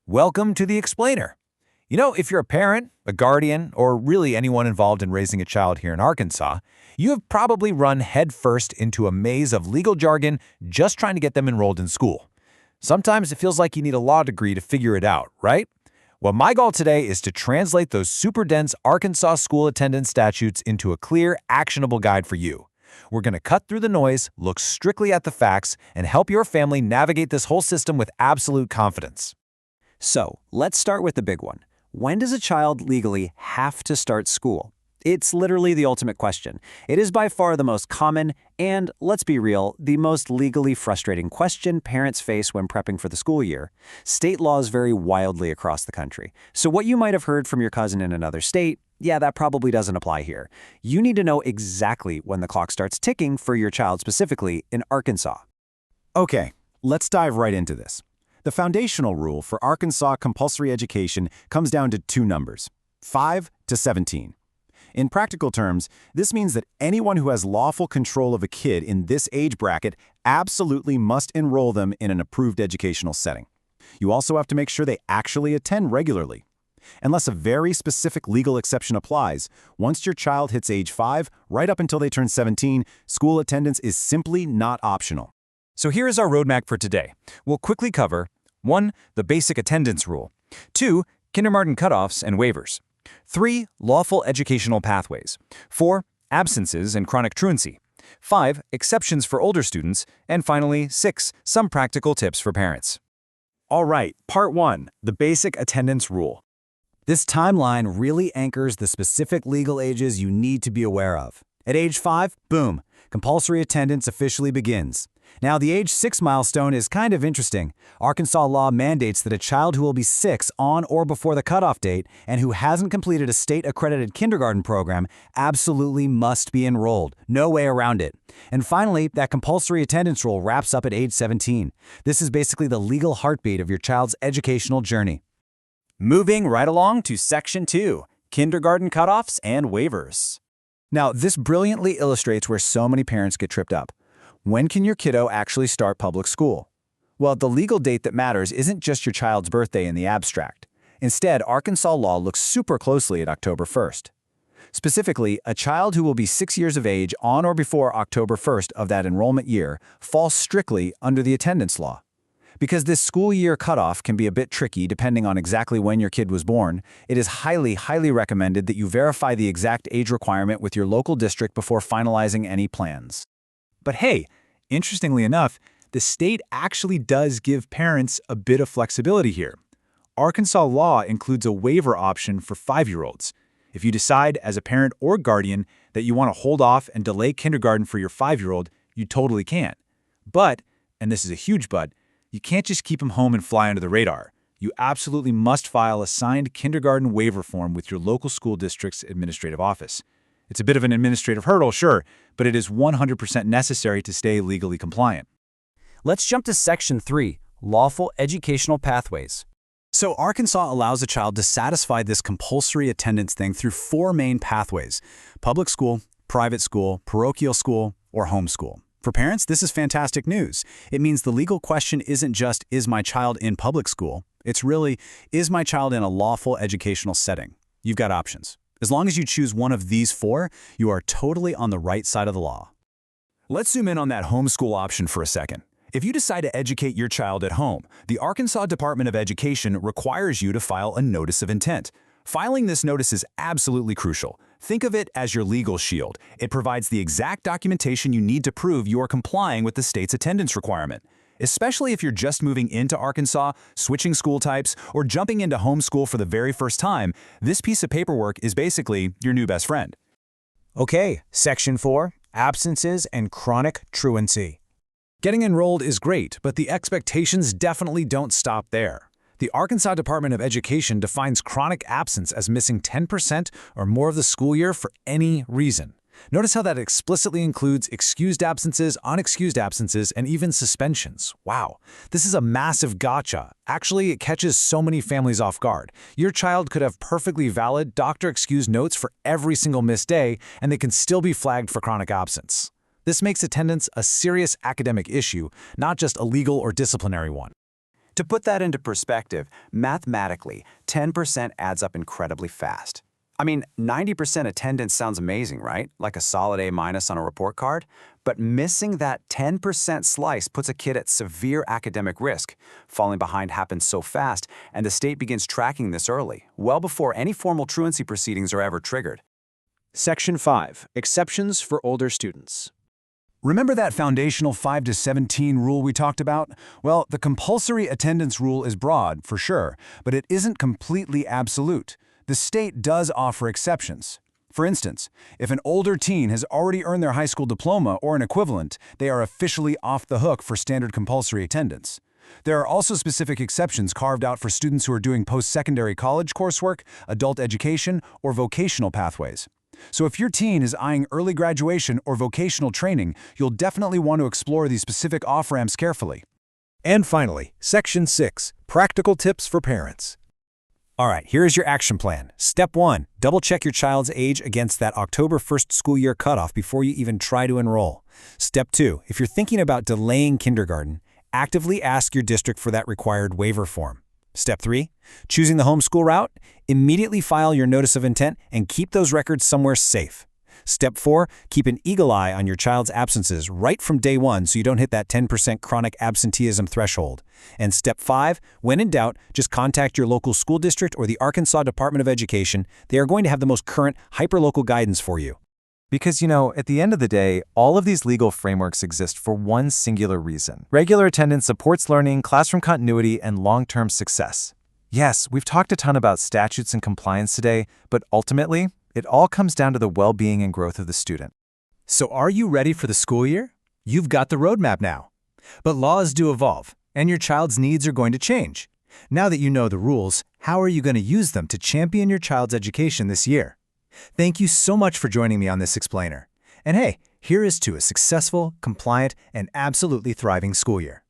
Welcome to The Explainer. If you're a parent, a guardian, or really anyone involved in raising a child here in Arkansas, you have probably run headfirst into a maze of legal jargon just trying to get them enrolled in school. Sometimes it feels like you need a law degree to figure it out, right? Well, my goal today is to translate those super dense Arkansas school attendance statutes into a clear, actionable guide for you. We're going to cut through the noise, look strictly at the facts, and help your family navigate this whole system with absolute confidence. So, let's start with the big one. When does a child legally have to start school? It's literally the ultimate question. It is by far the most common and, let's be real, the most legally frustrating question parents face when prepping for the school year. State laws vary wildly across the country. So what you might have heard from your cousin in another state, yeah, that probably doesn't apply here. You need to know exactly when the clock starts ticking for your child specifically in Arkansas. Okay, let's dive right into this. The foundational rule for Arkansas compulsory education comes down to two numbers, 5 to 17. In practical terms, this means that anyone who has lawful control of a kid in this age bracket absolutely must enroll them in an approved educational setting. You also have to make sure they actually attend regularly. Unless a very specific legal exception applies, once your child hits age 5, right up until they turn 17, school attendance is simply not optional. So here is our roadmap for today. We'll quickly cover 1. The basic attendance rule. 2. Kindergarten cutoffs and waivers. 3. Lawful educational pathways. 4. Absences and chronic truancy. 5. Exceptions for older students. And finally, 6. Some practical tips for parents. All right, part 1, the basic attendance rule. This timeline really anchors the specific legal ages you need to be aware of. At age 5, boom, compulsory attendance officially begins. Now, the age 6 milestone is kind of interesting. Arkansas law mandates that a child who will be 6 on or before the cutoff date and who hasn't completed a state-accredited kindergarten program absolutely must be enrolled. No way around it. And finally, that compulsory attendance rule wraps up at age 17. This is basically the legal heartbeat of your child's educational journey. Moving right along to Section 2, kindergarten cutoffs and waivers. Now, this brilliantly illustrates where so many parents get tripped up. When can your kiddo actually start public school? Well, the legal date that matters isn't just your child's birthday in the abstract. Instead, Arkansas law looks super closely at October 1st. Specifically, a child who will be 6 years of age on or before October 1st of that enrollment year falls strictly under the attendance law. Because this school year cutoff can be a bit tricky depending on exactly when your kid was born, it is highly recommended that you verify the exact age requirement with your local district before finalizing any plans. But hey, interestingly enough, the state actually does give parents a bit of flexibility here. Arkansas law includes a waiver option for 5-year-olds. If you decide as a parent or guardian that you want to hold off and delay kindergarten for your 5-year-old, you totally can. But, and this is a huge but, you can't just keep them home and fly under the radar. You absolutely must file a signed kindergarten waiver form with your local school district's administrative office. It's a bit of an administrative hurdle, sure, but it is 100% necessary to stay legally compliant. Let's jump to Section 3, lawful educational pathways. So Arkansas allows a child to satisfy this compulsory attendance thing through 4 main pathways: public school, private school, parochial school, or homeschool. For parents, this is fantastic news. It means the legal question isn't just, is my child in public school? It's really, is my child in a lawful educational setting? You've got options. As long as you choose one of these 4, you are totally on the right side of the law. Let's zoom in on that homeschool option for a second. If you decide to educate your child at home, the Arkansas Department of Education requires you to file a notice of intent. Filing this notice is absolutely crucial. Think of it as your legal shield. It provides the exact documentation you need to prove you are complying with the state's attendance requirement. Especially if you're just moving into Arkansas, switching school types, or jumping into homeschool for the very first time, this piece of paperwork is basically your new best friend. Okay, Section 4, absences and chronic truancy. Getting enrolled is great, but the expectations definitely don't stop there. The Arkansas Department of Education defines chronic absence as missing 10% or more of the school year for any reason. Notice how that explicitly includes excused absences, unexcused absences, and even suspensions. Wow, this is a massive gotcha. Actually, it catches so many families off guard. Your child could have perfectly valid doctor-excused notes for every single missed day, and they can still be flagged for chronic absence. This makes attendance a serious academic issue, not just a legal or disciplinary one. To put that into perspective, mathematically, 10% adds up incredibly fast. I mean, 90% attendance sounds amazing, right? Like a solid A- on a report card. But missing that 10% slice puts a kid at severe academic risk. Falling behind happens so fast, and the state begins tracking this early, well before any formal truancy proceedings are ever triggered. Section 5. Exceptions for older students. Remember that foundational 5 to 17 rule we talked about? Well, the compulsory attendance rule is broad, for sure, but it isn't completely absolute. The state does offer exceptions. For instance, if an older teen has already earned their high school diploma or an equivalent, they are officially off the hook for standard compulsory attendance. There are also specific exceptions carved out for students who are doing post-secondary college coursework, adult education, or vocational pathways. So if your teen is eyeing early graduation or vocational training, you'll definitely want to explore these specific off-ramps carefully. And finally, Section 6, Practical Tips for Parents. All right, here's your action plan. Step 1, double-check your child's age against that October 1st school year cutoff before you even try to enroll. Step 2, if you're thinking about delaying kindergarten, actively ask your district for that required waiver form. Step 3, choosing the homeschool route, immediately file your notice of intent and keep those records somewhere safe. Step 4, keep an eagle eye on your child's absences right from day 1 so you don't hit that 10% chronic absenteeism threshold. And Step 5, when in doubt, just contact your local school district or the Arkansas Department of Education. They are going to have the most current, hyperlocal guidance for you. Because, at the end of the day, all of these legal frameworks exist for one singular reason. Regular attendance supports learning, classroom continuity, and long-term success. Yes, we've talked a ton about statutes and compliance today, but ultimately, it all comes down to the well-being and growth of the student. So are you ready for the school year? You've got the roadmap now. But laws do evolve, and your child's needs are going to change. Now that you know the rules, how are you going to use them to champion your child's education this year? Thank you so much for joining me on this explainer. And hey, here is to a successful, compliant, and absolutely thriving school year.